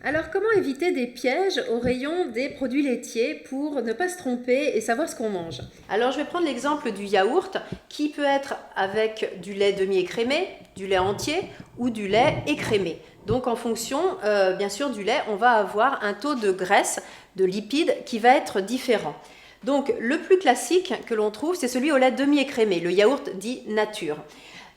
Alors, comment éviter des pièges au rayon des produits laitiers pour ne pas se tromper et savoir ce qu'on mange? Alors je vais prendre l'exemple du yaourt qui peut être avec du lait demi-écrémé, du lait entier ou du lait écrémé. Donc en fonction bien sûr du lait, on va avoir un taux de graisse, de lipides qui va être différent. Donc le plus classique que l'on trouve, c'est celui au lait demi-écrémé, le yaourt dit nature.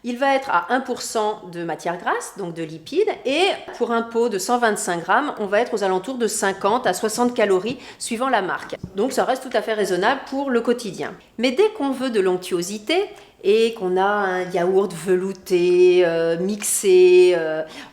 Il va être à 1% de matière grasse, donc de lipides, et pour un pot de 125 grammes, on va être aux alentours de 50 à 60 calories suivant la marque. Donc ça reste tout à fait raisonnable pour le quotidien. Mais dès qu'on veut de l'onctuosité et qu'on a un yaourt velouté, mixé,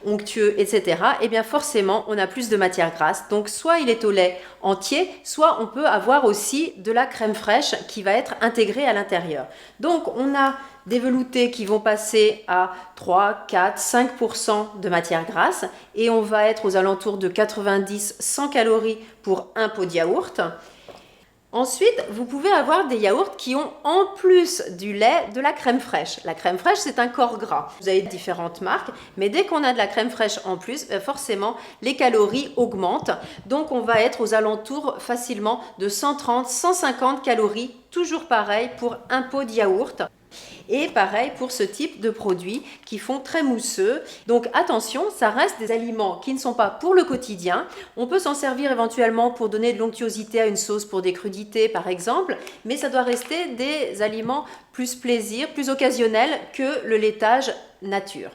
onctueux, etc., eh bien forcément on a plus de matière grasse. Donc soit il est au lait entier, soit on peut avoir aussi de la crème fraîche qui va être intégrée à l'intérieur. Donc on a des veloutés qui vont passer à 3, 4, 5% de matière grasse et on va être aux alentours de 90-100 calories pour un pot de yaourt. Ensuite, vous pouvez avoir des yaourts qui ont en plus du lait de la crème fraîche. La crème fraîche, c'est un corps gras. Vous avez différentes marques, mais dès qu'on a de la crème fraîche en plus, forcément, les calories augmentent. Donc, on va être aux alentours facilement de 130-150 calories, toujours pareil pour un pot de yaourt. Et pareil pour ce type de produits qui font très mousseux. Donc attention, ça reste des aliments qui ne sont pas pour le quotidien. On peut s'en servir éventuellement pour donner de l'onctuosité à une sauce pour des crudités par exemple, mais ça doit rester des aliments plus plaisir, plus occasionnels que le laitage nature.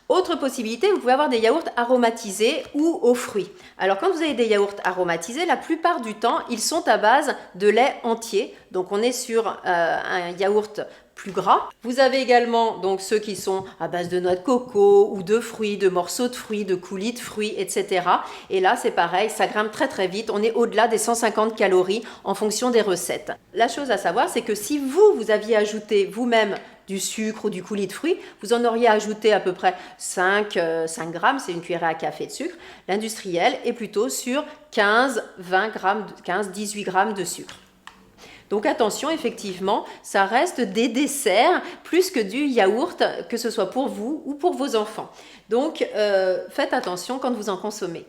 Autre possibilité, vous pouvez avoir des yaourts aromatisés ou aux fruits. Alors quand vous avez des yaourts aromatisés, la plupart du temps, ils sont à base de lait entier. Donc on est sur un yaourt plus gras. Vous avez également donc ceux qui sont à base de noix de coco ou de fruits, de morceaux de fruits, de coulis de fruits, etc. Et là, c'est pareil, ça grimpe très très vite. On est au-delà des 150 calories en fonction des recettes. La chose à savoir, c'est que si vous aviez ajouté vous-même du sucre ou du coulis de fruits, vous en auriez ajouté à peu près 5 grammes, c'est une cuillerée à café de sucre. L'industriel est plutôt sur 15-20 grammes, 15-18 grammes de sucre. Donc attention, effectivement, ça reste des desserts plus que du yaourt, que ce soit pour vous ou pour vos enfants. Donc faites attention quand vous en consommez.